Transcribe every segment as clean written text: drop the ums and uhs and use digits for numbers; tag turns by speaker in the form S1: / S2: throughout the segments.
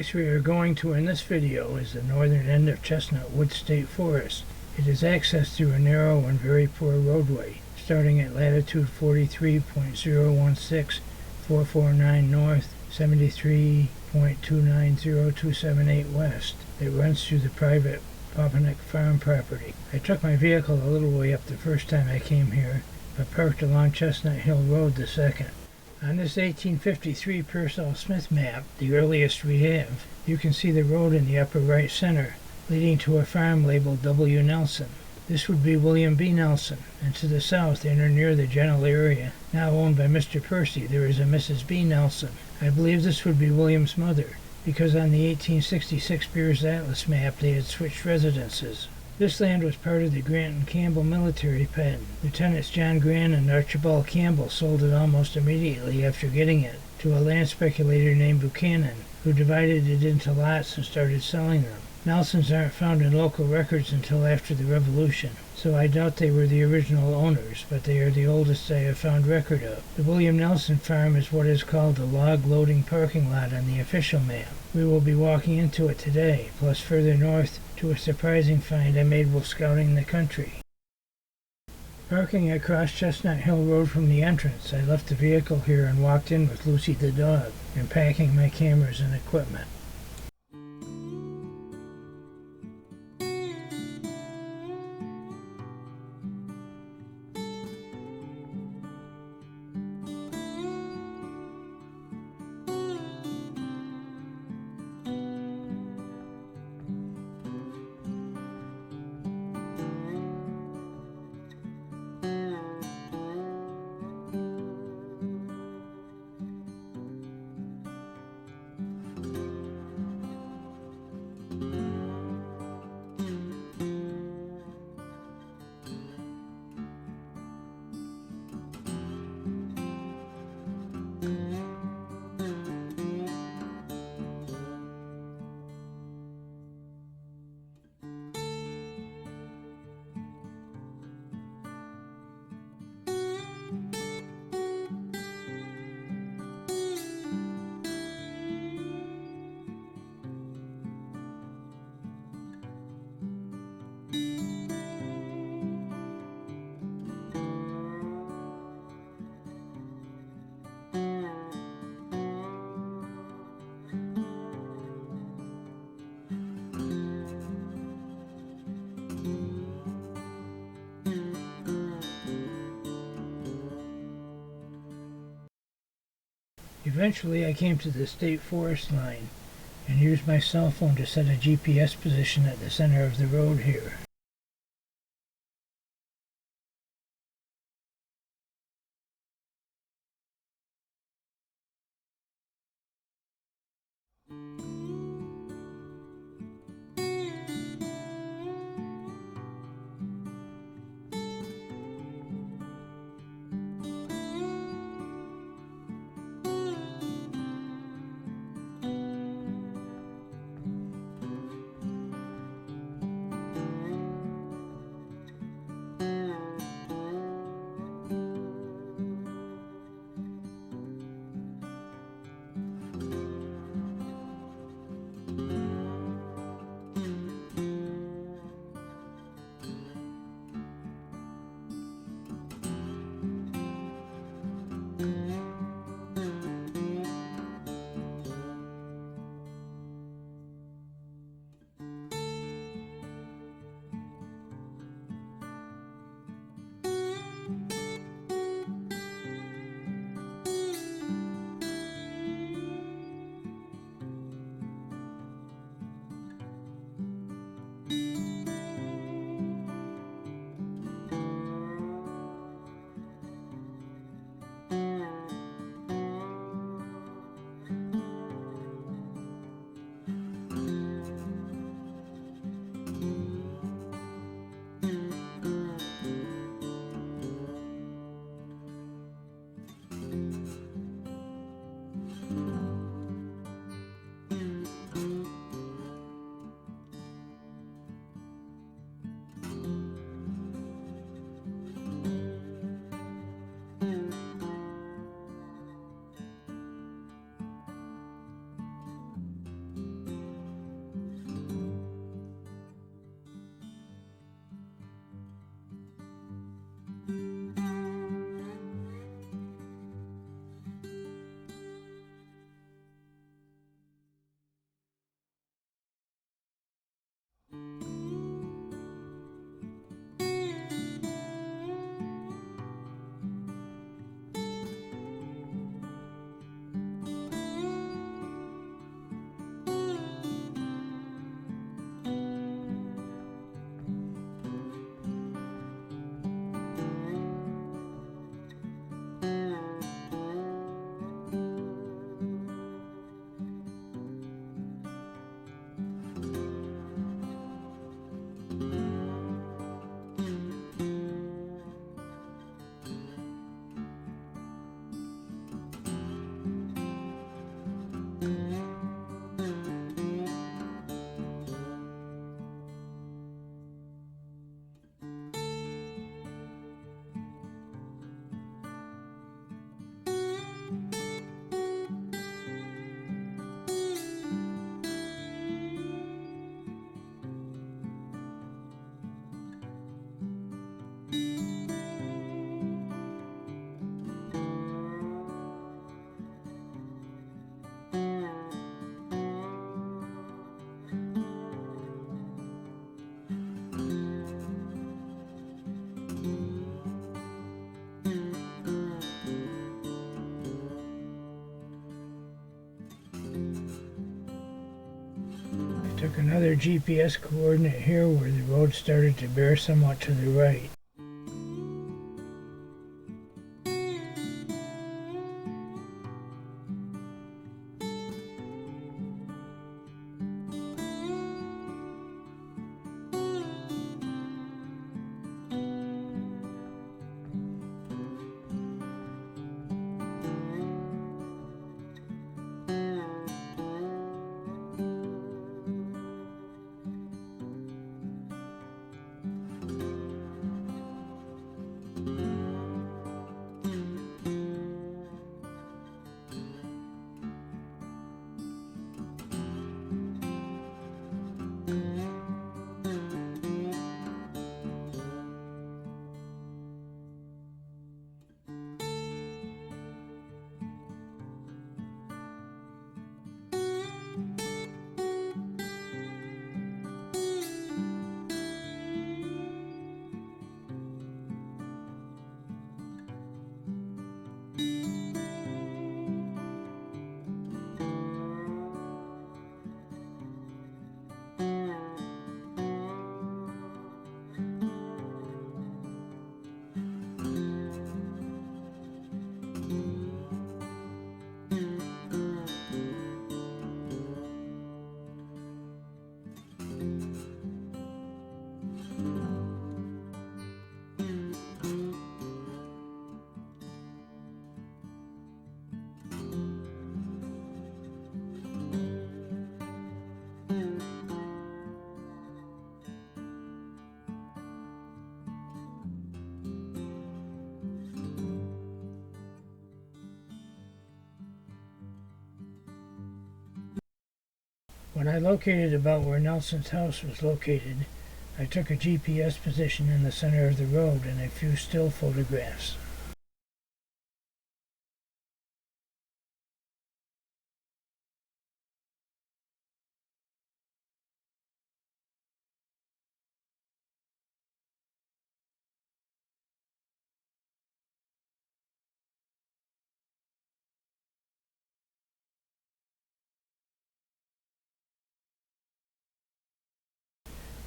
S1: place we are going to in this video is the northern end of Chestnut Woods State Forest. It is accessed through a narrow and very poor roadway, starting at latitude 43.016,449 north, 73.290,278 west. It runs through the private Popenick farm property. I took my vehicle a little way up the first time I came here, but parked along Chestnut Hill Road the second. On this 1853 Pearsall Smith map, the earliest we have, you can see the road in the upper right center, leading to a farm labeled W. Nelson. This would be William B. Nelson, and to the south and near the general area, now owned by Mr. Percy, there is a Mrs. B. Nelson. I believe this would be William's mother, because on the 1866 Beers Atlas map they had switched residences. This land was part of the Grant and Campbell military pen. Lieutenants John Grant and Archibald Campbell sold it almost immediately after getting it to a land speculator named Buchanan, who divided it into lots and started selling them. Nelsons aren't found in local records until after the Revolution, so I doubt they were the original owners, but they are the oldest I have found record of. The William Nelson farm is what is called the log loading parking lot on the official map. We will be walking into it today, plus further north to a surprising find I made while scouting the country. Parking across Chestnut Hill Road from the entrance, I left the vehicle here and walked in with Lucy the dog, and packing my cameras and equipment. Eventually I came to the state forest line and used my cell phone to set a GPS position at the center of the road here. Took another GPS coordinate here where the road started to bear somewhat to the right. When I located about where Nelson's house was located, I took a GPS position in the center of the road and a few still photographs.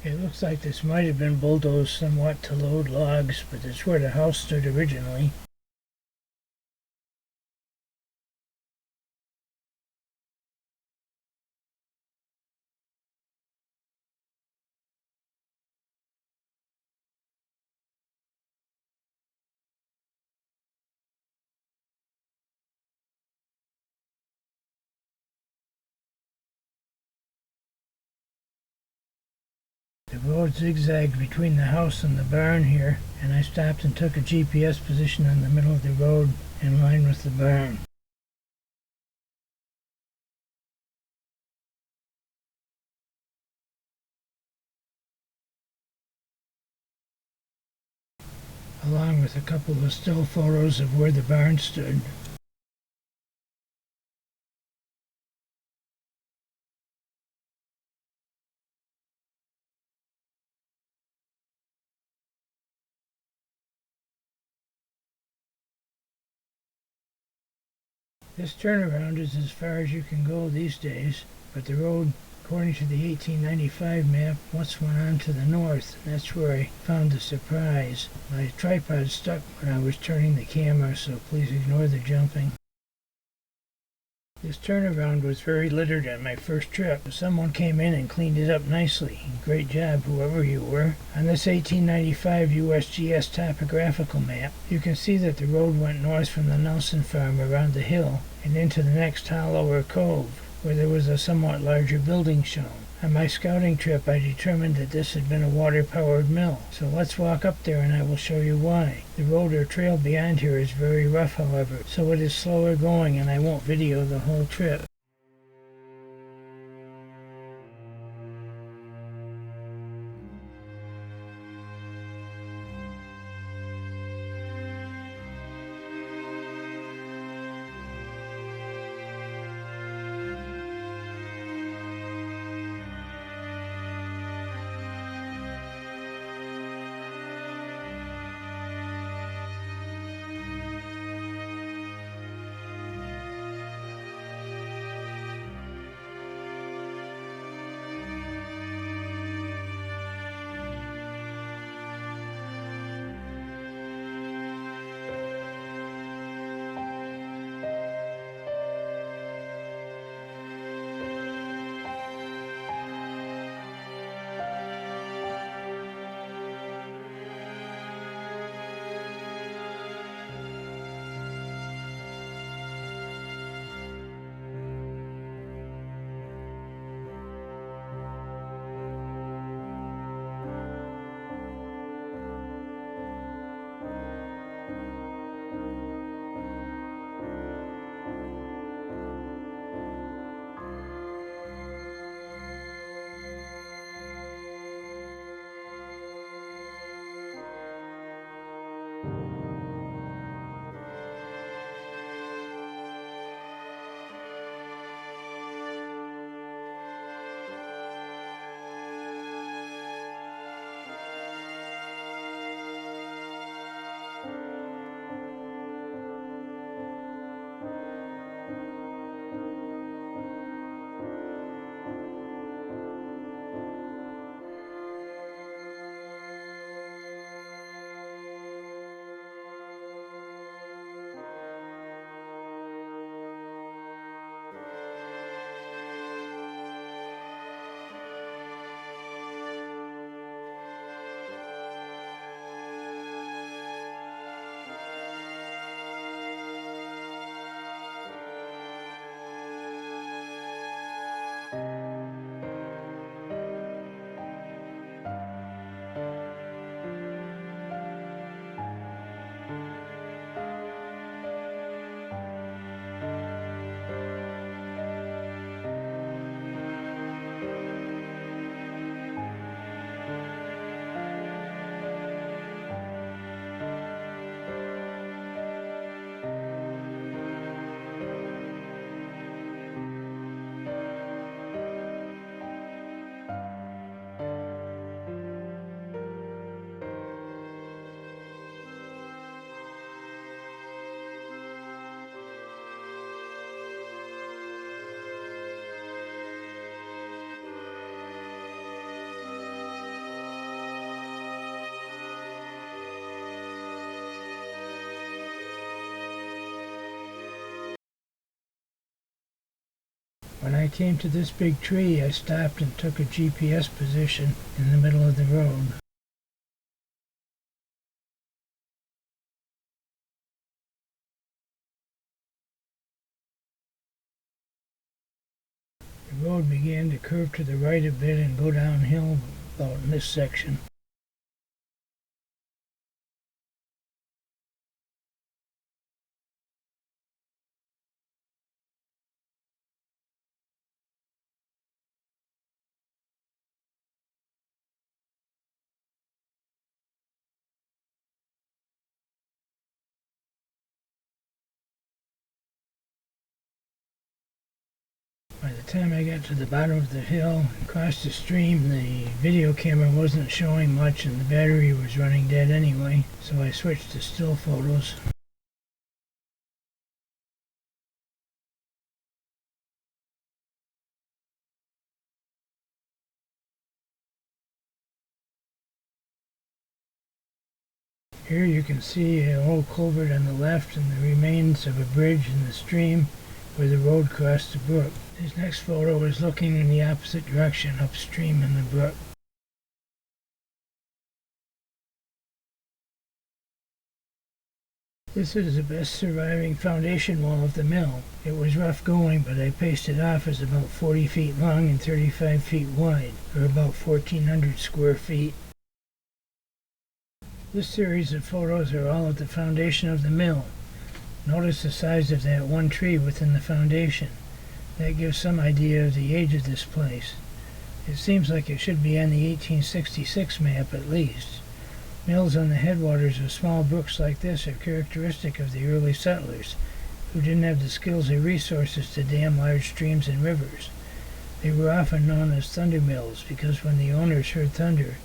S1: It looks like this might have been bulldozed somewhat to load logs, but it's where the house stood originally. The road zigzagged between the house and the barn here, and I stopped and took a GPS position in the middle of the road in line with the barn. along with a couple of still photos of where the barn stood. This turnaround is as far as you can go these days, but the road, according to the 1895 map, once went on to the north, and that's where I found the surprise. My tripod stuck when I was turning the camera, so please ignore the jumping. This turnaround was very littered on my first trip. Someone came in and cleaned it up nicely. Great job, whoever you were. On this 1895 USGS topographical map, you can see that the road went north from the Nelson farm around the hill and into the next hollow or cove, where there was a somewhat larger building shown. On my scouting trip, I determined that this had been a water-powered mill, so let's walk up there and I will show you why. The road or trail beyond here is very rough, however, so it is slower going and I won't video the whole trip. When I came to this big tree, I stopped and took a GPS position in the middle of the road. The road began to curve to the right a bit and go downhill about in this section. Time I got to the bottom of the hill and crossed the stream, the video camera wasn't showing much and the battery was running dead anyway, so I switched to still photos. Here you can see an old culvert on the left and the remains of a bridge in the stream where the road crossed the brook. This next photo is looking in the opposite direction upstream in the brook. This is the best surviving foundation wall of the mill. It was rough going, but I paced it off as about 40 feet long and 35 feet wide, or about 1,400 square feet. This series of photos are all at the foundation of the mill. Notice the size of that one tree within the foundation. That gives some idea of the age of this place. It seems like it should be on the 1866 map at least. Mills on the headwaters of small brooks like this are characteristic of the early settlers, who didn't have the skills or resources to dam large streams and rivers. They were often known as thunder mills because when the owners heard thunder,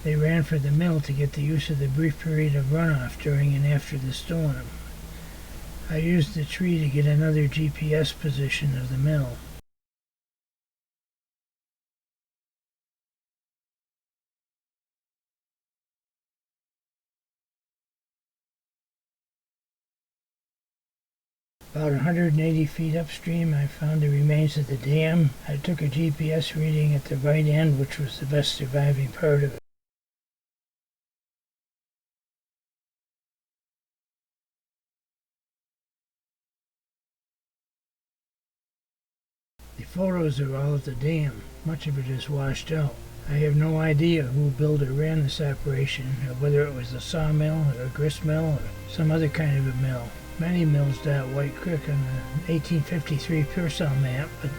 S1: they ran for the mill to get the use of the brief period of runoff during and after the storm. I used the tree to get another GPS position of the mill. About 180 feet upstream, I found the remains of the dam. I took a GPS reading at the right end, which was the best surviving part of it. The photos are all of the dam. Much of it is washed out. I have no idea who built or ran this operation, or whether it was a sawmill or a grist mill or some other kind of a mill. Many mills dot White Creek on the 1853 Pearsall map, but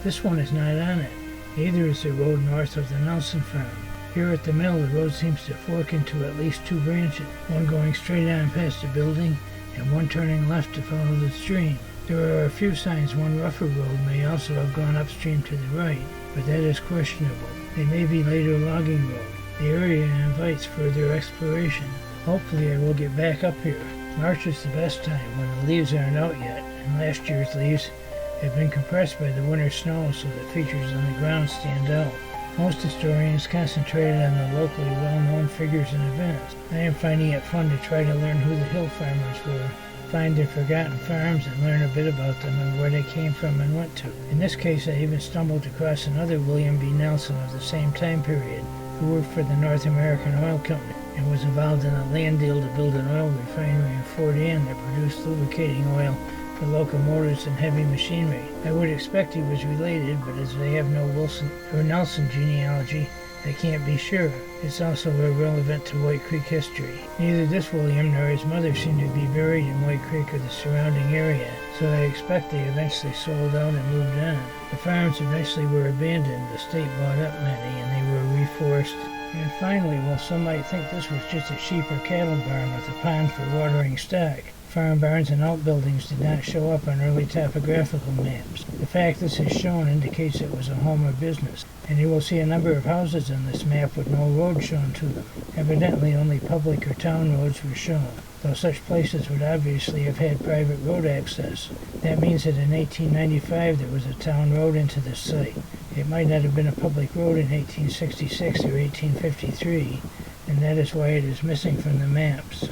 S1: this one is not on it. Neither is the road north of the Nelson farm. Here at the mill, the road seems to fork into at least two branches, one going straight on past the building and one turning left to follow the stream. There are a few signs one rougher road may also have gone upstream to the right, but that is questionable. They may be later logging road. The area invites further exploration. Hopefully I will get back up here. March is the best time when the leaves aren't out yet, and last year's leaves have been compressed by the winter snow so that features on the ground stand out. Most historians concentrated on the locally well-known figures and events. I am finding it fun to try to learn who the hill farmers were, find their forgotten farms and learn a bit about them and where they came from and went to. In this case, I even stumbled across another William B. Nelson of the same time period, who worked for the North American Oil Company and was involved in a land deal to build an oil refinery in Fort Ann that produced lubricating oil for locomotives and heavy machinery. I would expect he was related, but as they have no Wilson or Nelson genealogy, I can't be sure. It's also irrelevant to White Creek history. Neither this William nor his mother seem to be buried in White Creek or the surrounding area, so I expect they eventually sold out and moved on. The farms eventually were abandoned, the state bought up many, and they were reforested. And finally, while some might think this was just a sheep or cattle barn with a pond for watering stock, farm barns and outbuildings did not show up on early topographical maps. The fact this is shown indicates it was a home or business, and you will see a number of houses on this map with no road shown to them. Evidently only public or town roads were shown, though such places would obviously have had private road access. That means that in 1895 there was a town road into this site. It might not have been a public road in 1866 or 1853, and that is why it is missing from the maps.